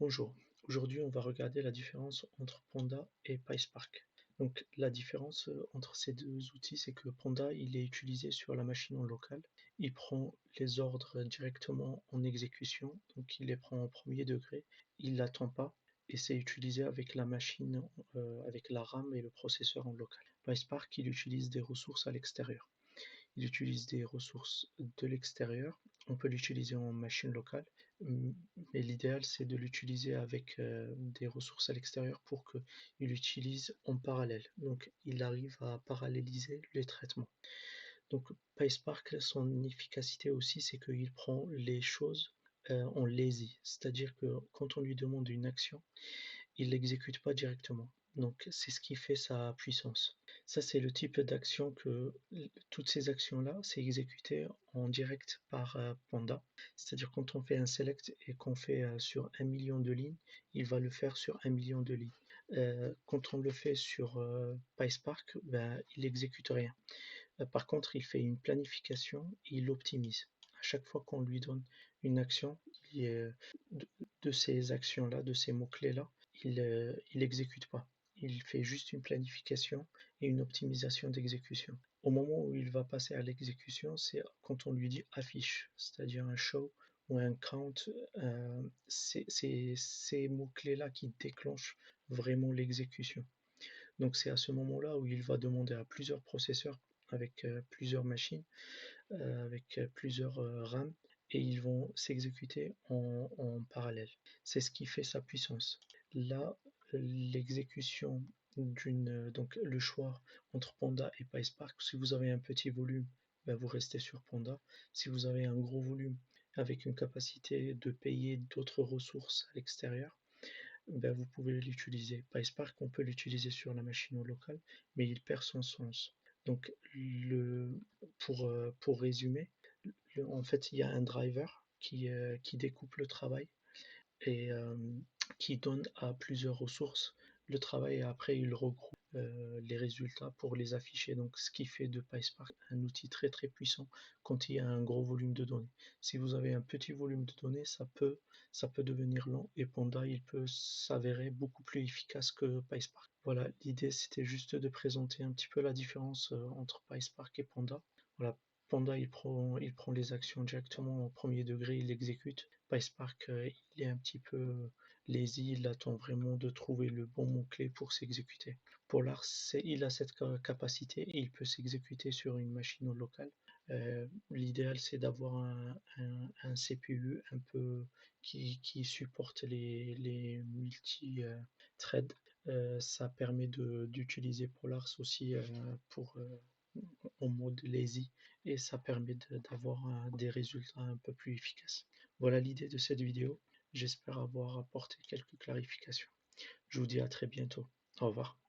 Bonjour, aujourd'hui on va regarder la différence entre Panda et PySpark. Donc la différence entre ces deux outils, c'est que Panda il est utilisé sur la machine en local. Il prend les ordres directement en exécution, donc il les prend en premier degré, il l'attend pas et c'est utilisé avec la machine, avec la RAM et le processeur en local. PySpark il utilise des ressources à l'extérieur. Il utilise des ressources de l'extérieur. On peut l'utiliser en machine locale, mais l'idéal c'est de l'utiliser avec des ressources à l'extérieur pour qu'il l'utilise en parallèle. Donc il arrive à paralléliser les traitements. Donc PySpark, son efficacité aussi, c'est qu'il prend les choses en lazy, c'est-à-dire que quand on lui demande une action, il l'exécute pas directement. Donc c'est ce qui fait sa puissance. Ça, c'est le type d'action que toutes ces actions-là, c'est exécuté en direct par Panda. C'est-à-dire quand on fait un select et qu'on fait sur 1 million de lignes, il va le faire sur 1 million de lignes. Quand on le fait sur PySpark, ben, il n'exécute rien. Par contre, il fait une planification et il optimise. À chaque fois qu'on lui donne une action, de, de ces actions-là, de ces mots-clés-là, il n'exécute pas. Il fait juste une planification et une optimisation d'exécution. Au moment où il va passer à l'exécution, c'est quand on lui dit affiche, c'est-à-dire un show ou un count. C'est ces mots-clés-là qui déclenchent vraiment l'exécution. Donc c'est à ce moment-là où il va demander à plusieurs processeurs avec plusieurs machines, avec plusieurs RAM, et ils vont s'exécuter en parallèle. C'est ce qui fait sa puissance. Là, l'exécution donc le choix entre Panda et PySpark, si vous avez un petit volume, ben vous restez sur Panda. Si vous avez un gros volume avec une capacité de payer d'autres ressources à l'extérieur, ben vous pouvez l'utiliser. PySpark, on peut l'utiliser sur la machine au local, mais il perd son sens. Donc, pour résumer, en fait, il y a un driver qui découpe le travail et qui donne à plusieurs ressources le travail et après il regroupe les résultats pour les afficher. Donc ce qui fait de PySpark un outil très très puissant quand il y a un gros volume de données. Si vous avez un petit volume de données, ça peut devenir lent et Panda il peut s'avérer beaucoup plus efficace que PySpark. Voilà, l'idée c'était juste de présenter un petit peu la différence entre PySpark et Panda. Voilà, Panda il prend les actions directement au premier degré, il l'exécute. PySpark il est un petit peu lazy, il attend vraiment de trouver le bon mot-clé pour s'exécuter. Polar, il a cette capacité et il peut s'exécuter sur une machine au local. L'idéal, c'est d'avoir un CPU un peu qui supporte les multi-threads. Ça permet d'utiliser Polars aussi pour en mode lazy et ça permet d'avoir des résultats un peu plus efficaces. Voilà l'idée de cette vidéo. J'espère avoir apporté quelques clarifications. Je vous dis à très bientôt. Au revoir.